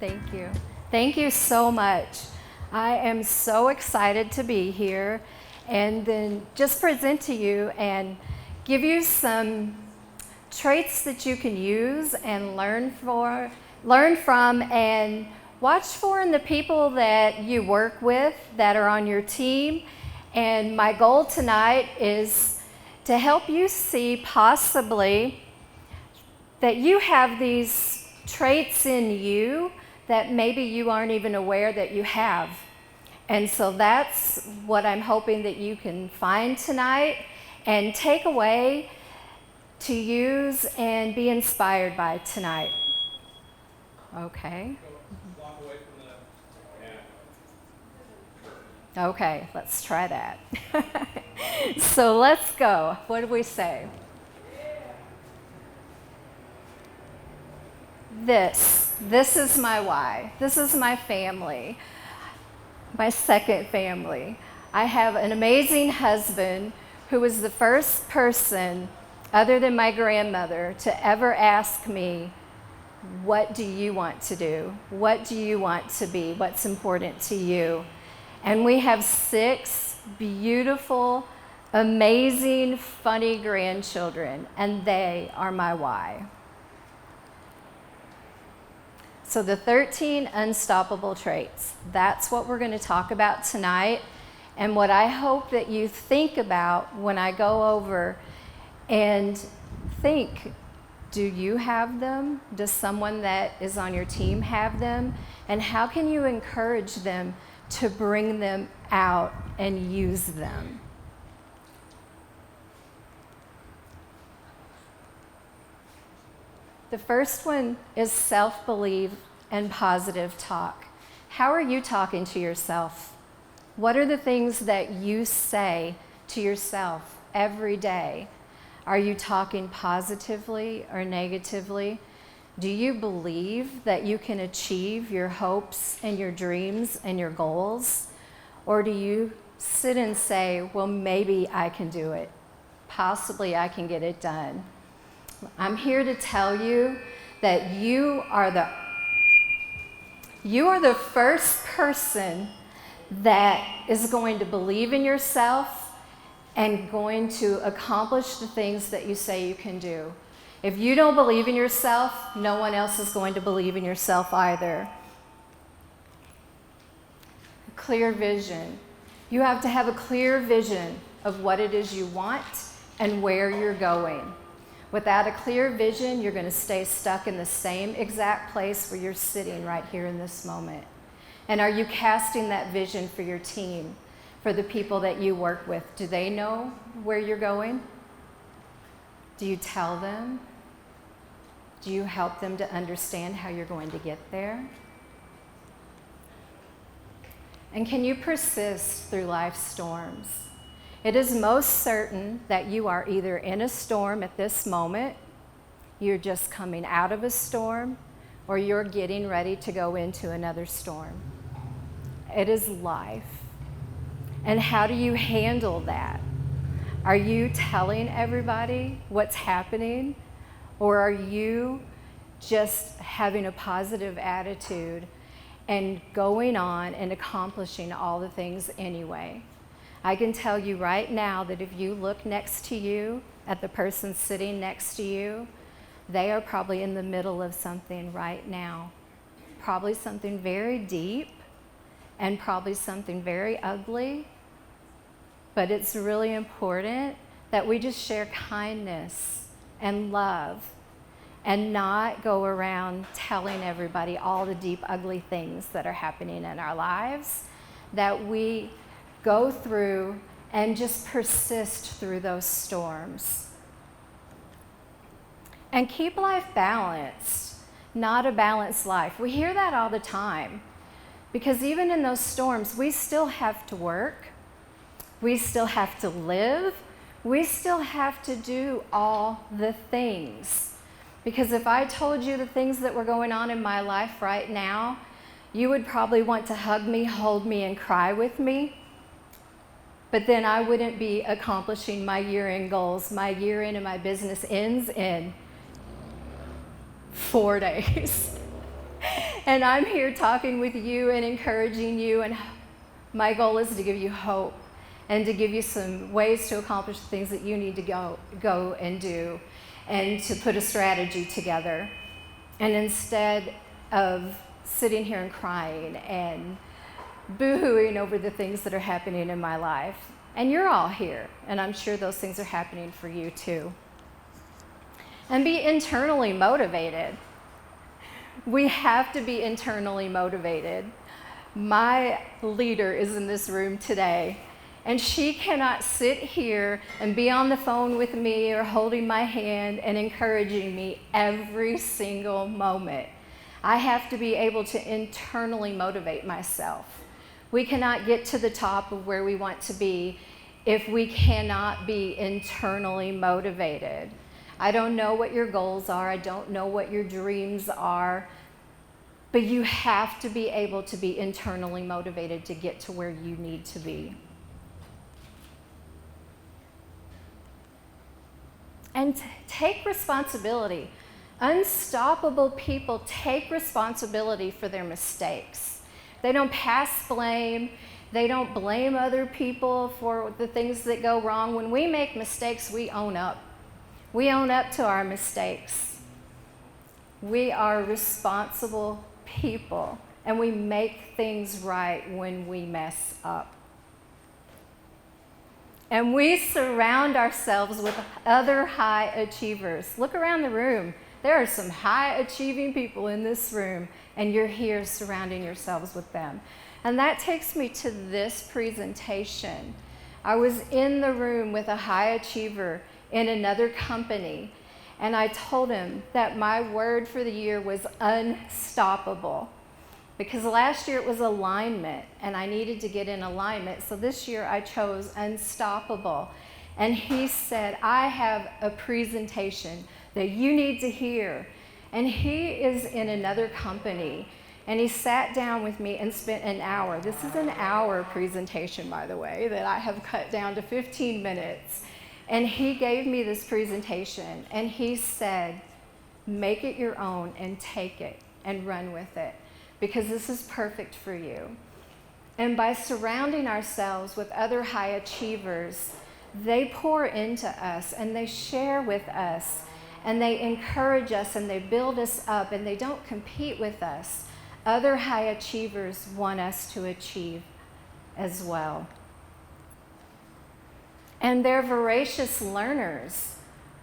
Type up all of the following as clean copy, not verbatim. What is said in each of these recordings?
Thank you. Thank you so much. I am so excited to be here and then just present to you and give you some traits that you can use and learn from and watch for in the people that you work with that are on your team. And my goal tonight is to help you see possibly that you have these traits in you that maybe you aren't even aware that you have. And so that's what I'm hoping that you can find tonight and take away to use and be inspired by tonight. Okay. Walk away from Okay, let's try that. So let's go. What did we say? This is my why. This is my family, my second family. I have an amazing husband who was the first person, other than my grandmother, to ever ask me, what do you want to do? What do you want to be? What's important to you? And we have 6 beautiful, amazing, funny grandchildren, and they are my why. So the 13 unstoppable traits, that's what we're going to talk about tonight. And what I hope that you think about when I go over and think, do you have them? Does someone that is on your team have them? And how can you encourage them to bring them out and use them? The first one is self-belief and positive talk. How are you talking to yourself? What are the things that you say to yourself every day? Are you talking positively or negatively? Do you believe that you can achieve your hopes and your dreams and your goals? Or do you sit and say, well, maybe I can do it. Possibly I can get it done. I'm here to tell you that you are the first person that is going to believe in yourself and going to accomplish the things that you say you can do. If you don't believe in yourself, no one else is going to believe in yourself either. A clear vision. You have to have a clear vision of what it is you want and where you're going. Without a clear vision, you're going to stay stuck in the same exact place where you're sitting right here in this moment. And are you casting that vision for your team, for the people that you work with? Do they know where you're going? Do you tell them? Do you help them to understand how you're going to get there? And can you persist through life's storms? It is most certain that you are either in a storm at this moment, you're just coming out of a storm, or you're getting ready to go into another storm. It is life. And how do you handle that? Are you telling everybody what's happening? Or are you just having a positive attitude and going on and accomplishing all the things anyway? I can tell you right now that if you look next to you at the person sitting next to you, they are probably in the middle of something right now. Probably something very deep and probably something very ugly. But it's really important that we just share kindness and love and not go around telling everybody all the deep, ugly things that are happening in our lives, that we go through and just persist through those storms. And keep life balanced, not a balanced life. We hear that all the time because even in those storms, we still have to work, we still have to live, we still have to do all the things. Because if I told you the things that were going on in my life right now, you would probably want to hug me, hold me, and cry with me. But then I wouldn't be accomplishing my year-end goals. My year-end and my business ends in 4 days. And I'm here talking with you and encouraging you, and my goal is to give you hope and to give you some ways to accomplish the things that you need to go and do, and to put a strategy together. And instead of sitting here and crying and boo-hooing over the things that are happening in my life, and you're all here, and I'm sure those things are happening for you too. And be internally motivated. We have to be internally motivated. My leader is in this room today, and she cannot sit here and be on the phone with me or holding my hand and encouraging me every single moment. I have to be able to internally motivate myself. We cannot get to the top of where we want to be if we cannot be internally motivated. I don't know what your goals are. I don't know what your dreams are. But you have to be able to be internally motivated to get to where you need to be. And take responsibility. Unstoppable people take responsibility for their mistakes. They don't pass blame. They don't blame other people for the things that go wrong. When we make mistakes, we own up. We own up to our mistakes. We are responsible people, and we make things right when we mess up. And we surround ourselves with other high achievers. Look around the room. There are some high achieving people in this room, and you're here surrounding yourselves with them. And that takes me to this presentation. I was in the room with a high achiever in another company, and I told him that my word for the year was unstoppable. Because last year it was alignment, and I needed to get in alignment. So this year I chose unstoppable. And he said, I have a presentation that you need to hear. And he is in another company. And he sat down with me and spent an hour. This is an hour presentation, by the way, that I have cut down to 15 minutes. And he gave me this presentation. And he said, make it your own and take it and run with it, because this is perfect for you. And by surrounding ourselves with other high achievers, they pour into us and they share with us and they encourage us and they build us up and they don't compete with us. Other high achievers want us to achieve as well. And they're voracious learners.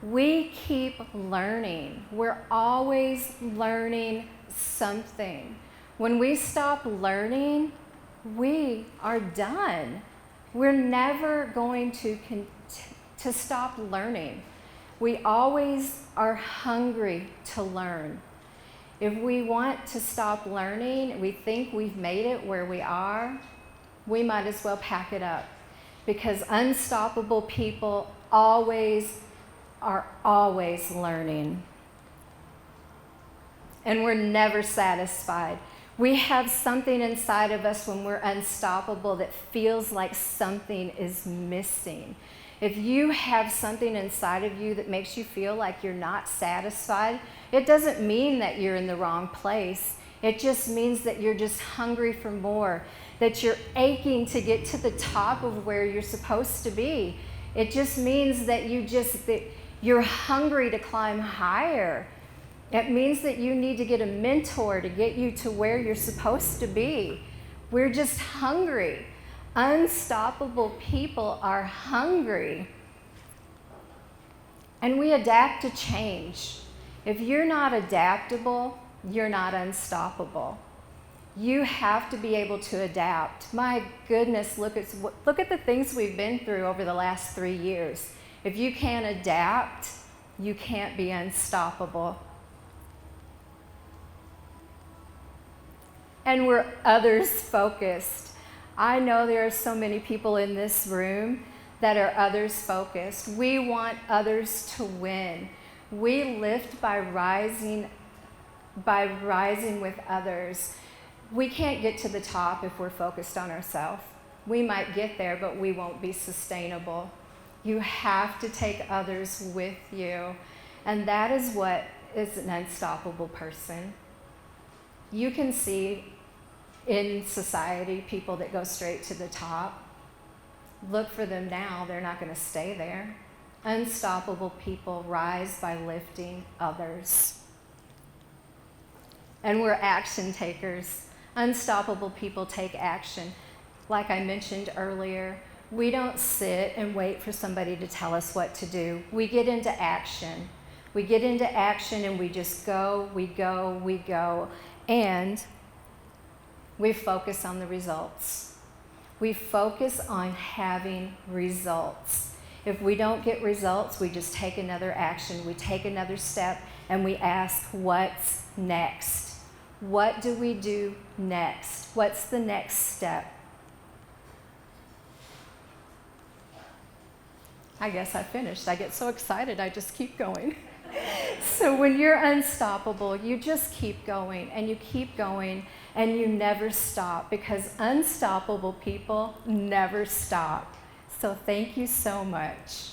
We keep learning. We're always learning something. When we stop learning, we are done. We're never going to stop learning. We always are hungry to learn. If we want to stop learning, we think we've made it where we are, we might as well pack it up. Because unstoppable people are always learning. And we're never satisfied. We have something inside of us when we're unstoppable that feels like something is missing. If you have something inside of you that makes you feel like you're not satisfied, it doesn't mean that you're in the wrong place. It just means that you're just hungry for more, that you're aching to get to the top of where you're supposed to be. It just means that you're hungry to climb higher. It means that you need to get a mentor to get you to where you're supposed to be. We're just hungry. Unstoppable people are hungry. And we adapt to change. If you're not adaptable, you're not unstoppable. You have to be able to adapt. My goodness, look at the things we've been through over the last 3 years. If you can't adapt, you can't be unstoppable. And we're others focused. I know there are so many people in this room that are others focused. We want others to win. We lift by rising with others. We can't get to the top if we're focused on ourselves. We might get there, but we won't be sustainable. You have to take others with you. And that is what is an unstoppable person. You can see in society people that go straight to the top. Look for them now, they're not going to stay there. Unstoppable people rise by lifting others. And we're action takers. Unstoppable people take action. Like I mentioned earlier, we don't sit and wait for somebody to tell us what to do. We get into action. We get into action and we just go, we go, we go. And we focus on the results. We focus on having results. If we don't get results, we just take another action. We take another step and we ask, what's next? What do we do next? What's the next step? I guess I finished. I get so excited, I just keep going. So when you're unstoppable, you just keep going and you keep going and you never stop, because unstoppable people never stop. So thank you so much.